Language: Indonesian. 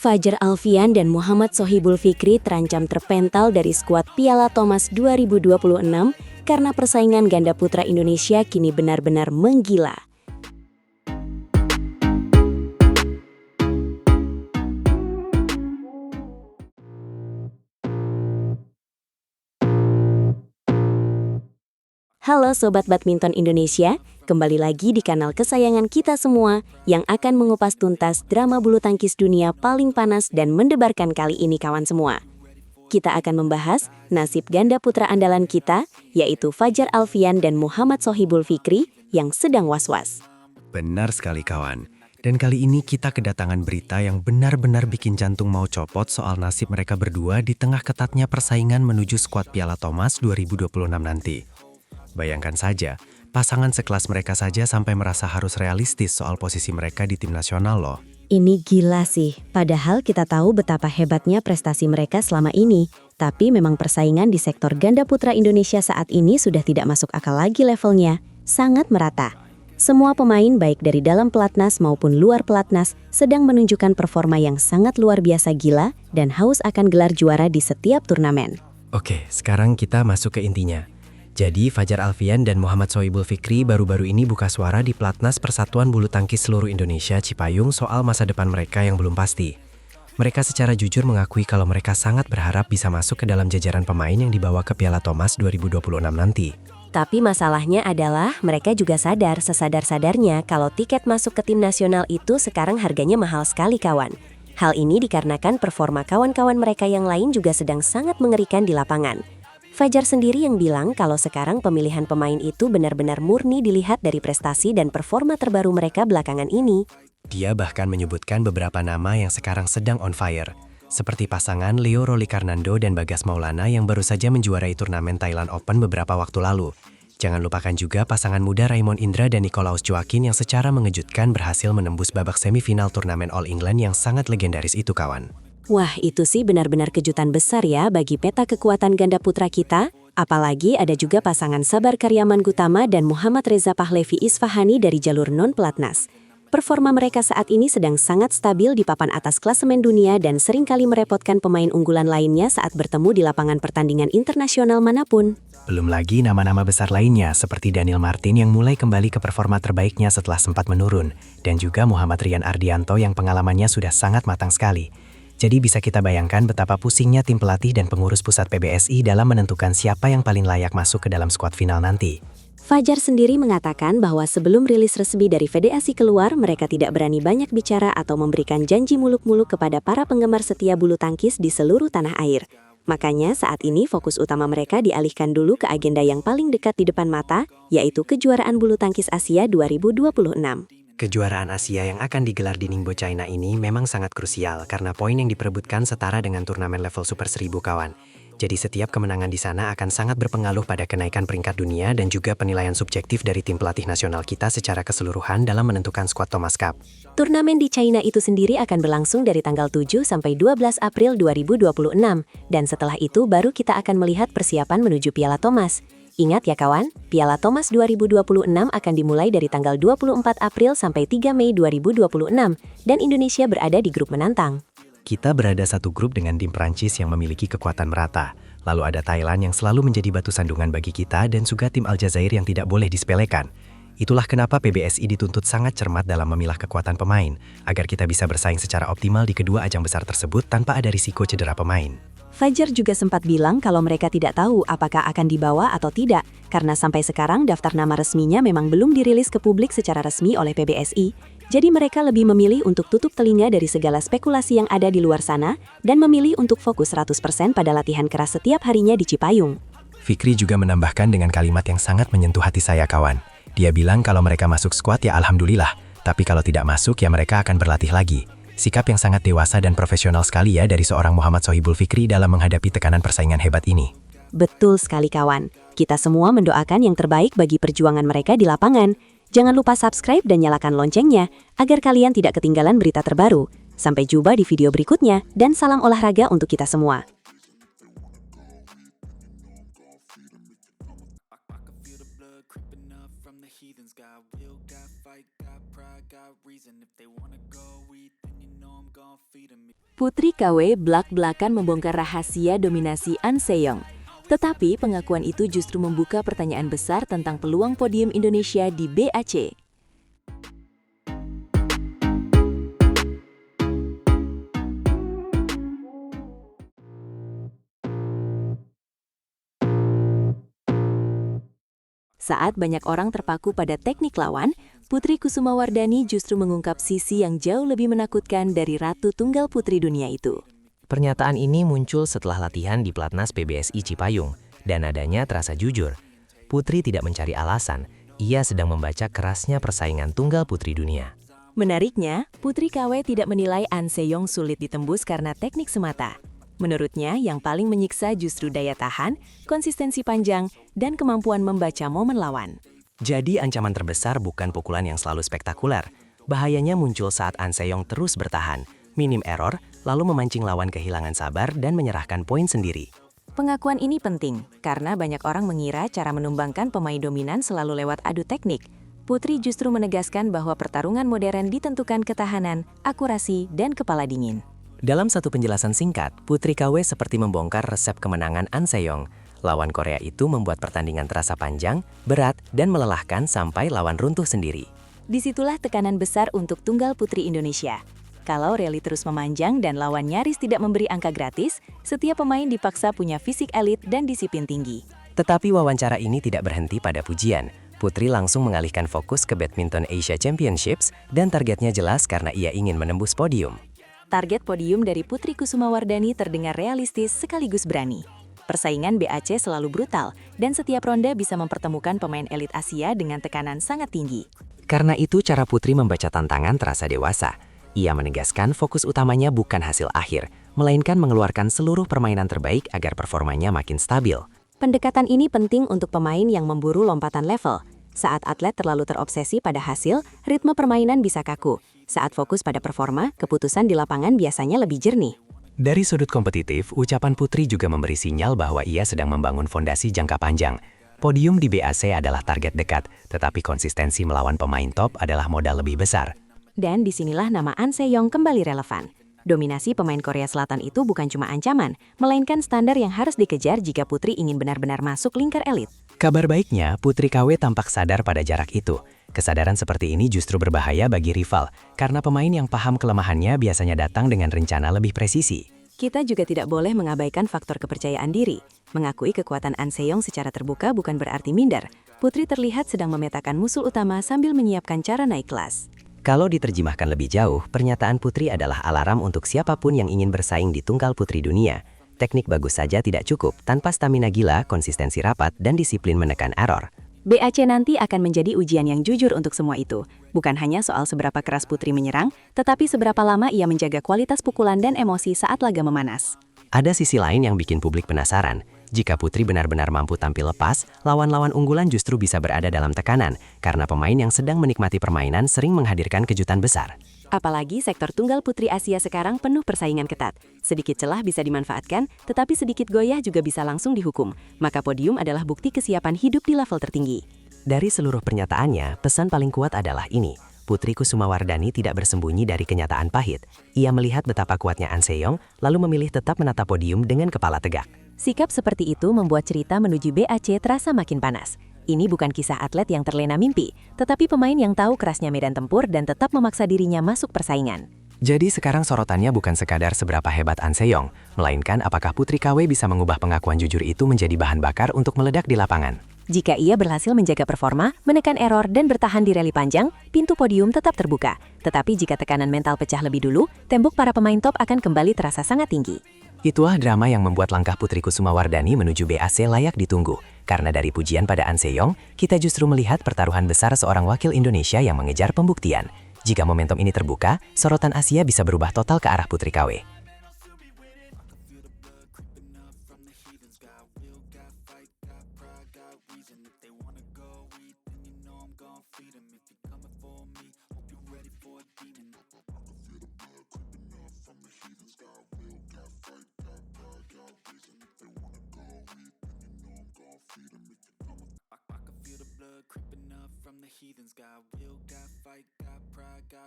Fajar Alfian dan Muhammad Sohibul Fikri terancam terpental dari skuad Piala Thomas 2026 karena persaingan ganda putra Indonesia kini benar-benar menggila. Halo Sobat Badminton Indonesia, kembali lagi di kanal kesayangan kita semua yang akan mengupas tuntas drama bulu tangkis dunia paling panas dan mendebarkan kali ini kawan semua. Kita akan membahas nasib ganda putra andalan kita, yaitu Fajar Alfian dan Muhammad Sohibul Fikri yang sedang was-was. Benar sekali kawan, dan kali ini kita kedatangan berita yang benar-benar bikin jantung mau copot soal nasib mereka berdua di tengah ketatnya persaingan menuju skuad Piala Thomas 2026 nanti. Bayangkan saja, pasangan sekelas mereka saja sampai merasa harus realistis soal posisi mereka di tim nasional loh. Ini gila sih, padahal kita tahu betapa hebatnya prestasi mereka selama ini. Tapi memang persaingan di sektor ganda putra Indonesia saat ini sudah tidak masuk akal lagi levelnya, sangat merata. Semua pemain baik dari dalam pelatnas maupun luar pelatnas sedang menunjukkan performa yang sangat luar biasa gila dan haus akan gelar juara di setiap turnamen. Oke, sekarang kita masuk ke intinya. Jadi Fajar Alfian dan Muhammad Sohibul Fikri baru-baru ini buka suara di Pelatnas Persatuan Bulu Tangkis Seluruh Indonesia Cipayung soal masa depan mereka yang belum pasti. Mereka secara jujur mengakui kalau mereka sangat berharap bisa masuk ke dalam jajaran pemain yang dibawa ke Piala Thomas 2026 nanti. Tapi masalahnya adalah mereka juga sadar sesadar-sadarnya kalau tiket masuk ke tim nasional itu sekarang harganya mahal sekali kawan. Hal ini dikarenakan performa kawan-kawan mereka yang lain juga sedang sangat mengerikan di lapangan. Fajar sendiri yang bilang kalau sekarang pemilihan pemain itu benar-benar murni dilihat dari prestasi dan performa terbaru mereka belakangan ini. Dia bahkan menyebutkan beberapa nama yang sekarang sedang on fire, seperti pasangan Leo Rolikarnando dan Bagas Maulana yang baru saja menjuarai turnamen Thailand Open beberapa waktu lalu. Jangan lupakan juga pasangan muda Raymond Indra dan Nicolaus Joaquin yang secara mengejutkan berhasil menembus babak semifinal turnamen All England yang sangat legendaris itu kawan. Wah, itu sih benar-benar kejutan besar ya bagi peta kekuatan ganda putra kita. Apalagi ada juga pasangan Sabar Karyaman Gutama dan Muhammad Reza Pahlevi Isfahani dari jalur non-pelatnas. Performa mereka saat ini sedang sangat stabil di papan atas klasemen dunia dan seringkali merepotkan pemain unggulan lainnya saat bertemu di lapangan pertandingan internasional manapun. Belum lagi nama-nama besar lainnya seperti Daniel Martin yang mulai kembali ke performa terbaiknya setelah sempat menurun, dan juga Muhammad Rian Ardianto yang pengalamannya sudah sangat matang sekali. Jadi bisa kita bayangkan betapa pusingnya tim pelatih dan pengurus pusat PBSI dalam menentukan siapa yang paling layak masuk ke dalam skuad final nanti. Fajar sendiri mengatakan bahwa sebelum rilis resmi dari federasi keluar, mereka tidak berani banyak bicara atau memberikan janji muluk-muluk kepada para penggemar setia bulu tangkis di seluruh tanah air. Makanya saat ini fokus utama mereka dialihkan dulu ke agenda yang paling dekat di depan mata, yaitu kejuaraan bulu tangkis Asia 2026. Kejuaraan Asia yang akan digelar di Ningbo, China ini memang sangat krusial karena poin yang diperebutkan setara dengan turnamen level Super 1000 kawan. Jadi setiap kemenangan di sana akan sangat berpengaruh pada kenaikan peringkat dunia dan juga penilaian subjektif dari tim pelatih nasional kita secara keseluruhan dalam menentukan skuad Thomas Cup. Turnamen di China itu sendiri akan berlangsung dari tanggal 7 sampai 12 April 2026 dan setelah itu baru kita akan melihat persiapan menuju Piala Thomas. Ingat ya kawan, Piala Thomas 2026 akan dimulai dari tanggal 24 April sampai 3 Mei 2026 dan Indonesia berada di grup menantang. Kita berada satu grup dengan tim Prancis yang memiliki kekuatan merata. Lalu ada Thailand yang selalu menjadi batu sandungan bagi kita dan juga tim Aljazair yang tidak boleh disepelekan. Itulah kenapa PBSI dituntut sangat cermat dalam memilah kekuatan pemain, agar kita bisa bersaing secara optimal di kedua ajang besar tersebut tanpa ada risiko cedera pemain. Fajar juga sempat bilang kalau mereka tidak tahu apakah akan dibawa atau tidak, karena sampai sekarang daftar nama resminya memang belum dirilis ke publik secara resmi oleh PBSI, jadi mereka lebih memilih untuk tutup telinga dari segala spekulasi yang ada di luar sana, dan memilih untuk fokus 100% pada latihan keras setiap harinya di Cipayung. Fikri juga menambahkan dengan kalimat yang sangat menyentuh hati saya kawan. Dia bilang kalau mereka masuk skuad ya alhamdulillah, tapi kalau tidak masuk ya mereka akan berlatih lagi. Sikap yang sangat dewasa dan profesional sekali ya dari seorang Muhammad Sohibul Fikri dalam menghadapi tekanan persaingan hebat ini. Betul sekali kawan, kita semua mendoakan yang terbaik bagi perjuangan mereka di lapangan. Jangan lupa subscribe dan nyalakan loncengnya, agar kalian tidak ketinggalan berita terbaru. Sampai jumpa di video berikutnya, dan salam olahraga untuk kita semua. Putri KW blak-blakan membongkar rahasia dominasi An Se-young. Tetapi pengakuan itu justru membuka pertanyaan besar tentang peluang podium Indonesia di BAC. Saat banyak orang terpaku pada teknik lawan, Putri Kusumawardhani justru mengungkap sisi yang jauh lebih menakutkan dari Ratu Tunggal Putri Dunia itu. Pernyataan ini muncul setelah latihan di Platnas PBSI Cipayung, dan nadanya terasa jujur. Putri tidak mencari alasan, ia sedang membaca kerasnya persaingan tunggal putri dunia. Menariknya, Putri KW tidak menilai An Se-young sulit ditembus karena teknik semata. Menurutnya, yang paling menyiksa justru daya tahan, konsistensi panjang, dan kemampuan membaca momen lawan. Jadi ancaman terbesar bukan pukulan yang selalu spektakuler. Bahayanya muncul saat An Se-young terus bertahan, minim error, lalu memancing lawan kehilangan sabar dan menyerahkan poin sendiri. Pengakuan ini penting, karena banyak orang mengira cara menumbangkan pemain dominan selalu lewat adu teknik. Putri justru menegaskan bahwa pertarungan modern ditentukan ketahanan, akurasi, dan kepala dingin. Dalam satu penjelasan singkat, Putri KW seperti membongkar resep kemenangan An Se-young. Lawan Korea itu membuat pertandingan terasa panjang, berat, dan melelahkan sampai lawan runtuh sendiri. Disitulah tekanan besar untuk tunggal putri Indonesia. Kalau rally terus memanjang dan lawan nyaris tidak memberi angka gratis, setiap pemain dipaksa punya fisik elit dan disiplin tinggi. Tetapi wawancara ini tidak berhenti pada pujian. Putri langsung mengalihkan fokus ke Badminton Asia Championships dan targetnya jelas karena ia ingin menembus podium. Target podium dari Putri Kusumawardhani terdengar realistis sekaligus berani. Persaingan BAC selalu brutal, dan setiap ronde bisa mempertemukan pemain elit Asia dengan tekanan sangat tinggi. Karena itu cara Putri membaca tantangan terasa dewasa. Ia menegaskan fokus utamanya bukan hasil akhir, melainkan mengeluarkan seluruh permainan terbaik agar performanya makin stabil. Pendekatan ini penting untuk pemain yang memburu lompatan level. Saat atlet terlalu terobsesi pada hasil, ritme permainan bisa kaku. Saat fokus pada performa, keputusan di lapangan biasanya lebih jernih. Dari sudut kompetitif, ucapan Putri juga memberi sinyal bahwa ia sedang membangun fondasi jangka panjang. Podium di BAC adalah target dekat, tetapi konsistensi melawan pemain top adalah modal lebih besar. Dan disinilah nama An Se-young kembali relevan. Dominasi pemain Korea Selatan itu bukan cuma ancaman, melainkan standar yang harus dikejar jika Putri ingin benar-benar masuk lingkar elit. Kabar baiknya, Putri KW tampak sadar pada jarak itu. Kesadaran seperti ini justru berbahaya bagi rival, karena pemain yang paham kelemahannya biasanya datang dengan rencana lebih presisi. Kita juga tidak boleh mengabaikan faktor kepercayaan diri. Mengakui kekuatan An Se-young secara terbuka bukan berarti minder. Putri terlihat sedang memetakan musuh utama sambil menyiapkan cara naik kelas. Kalau diterjemahkan lebih jauh, pernyataan Putri adalah alarm untuk siapapun yang ingin bersaing di tunggal putri dunia. Teknik bagus saja tidak cukup, tanpa stamina gila, konsistensi rapat, dan disiplin menekan error. BAC nanti akan menjadi ujian yang jujur untuk semua itu. Bukan hanya soal seberapa keras Putri menyerang, tetapi seberapa lama ia menjaga kualitas pukulan dan emosi saat laga memanas. Ada sisi lain yang bikin publik penasaran. Jika Putri benar-benar mampu tampil lepas, lawan-lawan unggulan justru bisa berada dalam tekanan, karena pemain yang sedang menikmati permainan sering menghadirkan kejutan besar. Apalagi sektor tunggal putri Asia sekarang penuh persaingan ketat. Sedikit celah bisa dimanfaatkan, tetapi sedikit goyah juga bisa langsung dihukum. Maka podium adalah bukti kesiapan hidup di level tertinggi. Dari seluruh pernyataannya, pesan paling kuat adalah ini. Putri Kusumawardhani tidak bersembunyi dari kenyataan pahit. Ia melihat betapa kuatnya An Se-young, lalu memilih tetap menatap podium dengan kepala tegak. Sikap seperti itu membuat cerita menuju BAC terasa makin panas. Ini bukan kisah atlet yang terlena mimpi, tetapi pemain yang tahu kerasnya medan tempur dan tetap memaksa dirinya masuk persaingan. Jadi sekarang sorotannya bukan sekadar seberapa hebat An Se-young, melainkan apakah Putri KW bisa mengubah pengakuan jujur itu menjadi bahan bakar untuk meledak di lapangan. Jika ia berhasil menjaga performa, menekan error, dan bertahan di rally panjang, pintu podium tetap terbuka. Tetapi jika tekanan mental pecah lebih dulu, tembok para pemain top akan kembali terasa sangat tinggi. Itulah drama yang membuat langkah Putri Kusumawardhani menuju BAC layak ditunggu. Karena dari pujian pada An Se-young, kita justru melihat pertaruhan besar seorang wakil Indonesia yang mengejar pembuktian. Jika momentum ini terbuka, sorotan Asia bisa berubah total ke arah Putri KW. Creeping up from the heathens, got will, got fight, got pride, got